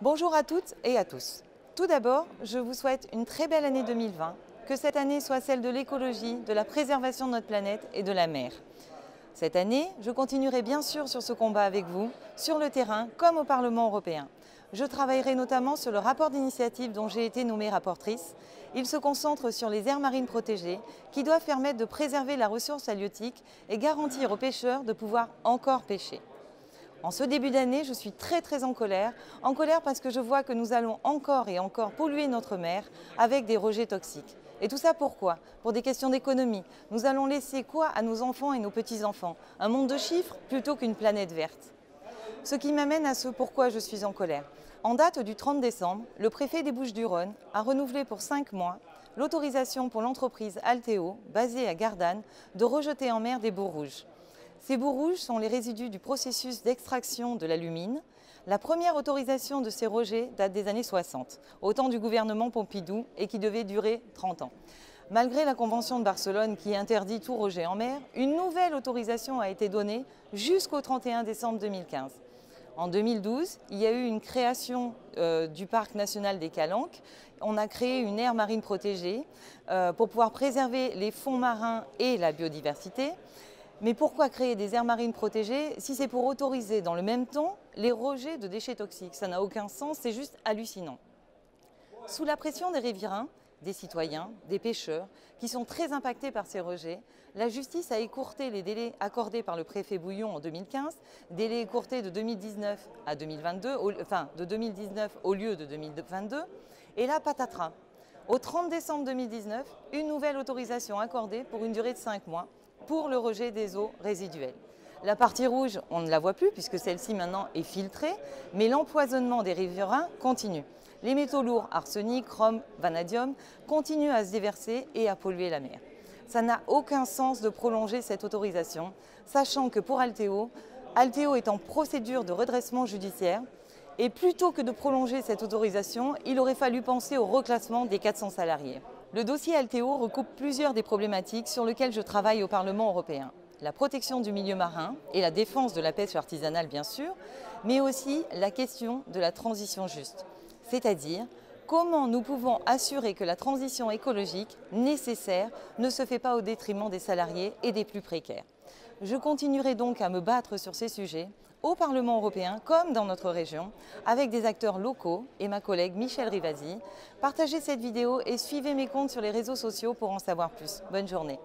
Bonjour à toutes et à tous. Tout d'abord, je vous souhaite une très belle année 2020, que cette année soit celle de l'écologie, de la préservation de notre planète et de la mer. Cette année, je continuerai bien sûr sur ce combat avec vous, sur le terrain comme au Parlement européen. Je travaillerai notamment sur le rapport d'initiative dont j'ai été nommée rapportrice. Il se concentre sur les aires marines protégées qui doivent permettre de préserver la ressource halieutique et garantir aux pêcheurs de pouvoir encore pêcher. En ce début d'année, je suis très en colère parce que je vois que nous allons encore et encore polluer notre mer avec des rejets toxiques. Et tout ça pourquoi? Pour des questions d'économie. Nous allons laisser quoi à nos enfants et nos petits-enfants? Un monde de chiffres plutôt qu'une planète verte. Ce qui m'amène à ce pourquoi je suis en colère. En date du 30 décembre, le préfet des Bouches-du-Rhône a renouvelé pour 5 mois l'autorisation pour l'entreprise Alteo, basée à Gardanne, de rejeter en mer des boues rouges. Ces boues rouges sont les résidus du processus d'extraction de l'alumine. La première autorisation de ces rejets date des années 60, au temps du gouvernement Pompidou et qui devait durer 30 ans. Malgré la Convention de Barcelone qui interdit tout rejet en mer, une nouvelle autorisation a été donnée jusqu'au 31 décembre 2015. En 2012, il y a eu une création du parc national des Calanques. On a créé une aire marine protégée pour pouvoir préserver les fonds marins et la biodiversité. Mais pourquoi créer des aires marines protégées si c'est pour autoriser dans le même temps les rejets de déchets toxiques? Ça n'a aucun sens, c'est juste hallucinant. Sous la pression des riverains, des citoyens, des pêcheurs, qui sont très impactés par ces rejets, la justice a écourté les délais accordés par le préfet Bouillon en 2015, délais écourtés de 2019 à 2022, enfin de 2019 au lieu de 2022, et là patatras. Au 30 décembre 2019, une nouvelle autorisation accordée pour une durée de 5 mois pour le rejet des eaux résiduelles. La partie rouge, on ne la voit plus puisque celle-ci maintenant est filtrée, mais l'empoisonnement des riverains continue. Les métaux lourds, arsenic, chrome, vanadium, continuent à se déverser et à polluer la mer. Ça n'a aucun sens de prolonger cette autorisation, sachant que pour Alteo est en procédure de redressement judiciaire. Et plutôt que de prolonger cette autorisation, il aurait fallu penser au reclassement des 400 salariés. Le dossier Alteo recoupe plusieurs des problématiques sur lesquelles je travaille au Parlement européen. La protection du milieu marin et la défense de la pêche artisanale bien sûr, mais aussi la question de la transition juste. C'est-à-dire comment nous pouvons assurer que la transition écologique nécessaire ne se fait pas au détriment des salariés et des plus précaires. Je continuerai donc à me battre sur ces sujets au Parlement européen comme dans notre région avec des acteurs locaux et ma collègue Michèle Rivasi. Partagez cette vidéo et suivez mes comptes sur les réseaux sociaux pour en savoir plus. Bonne journée.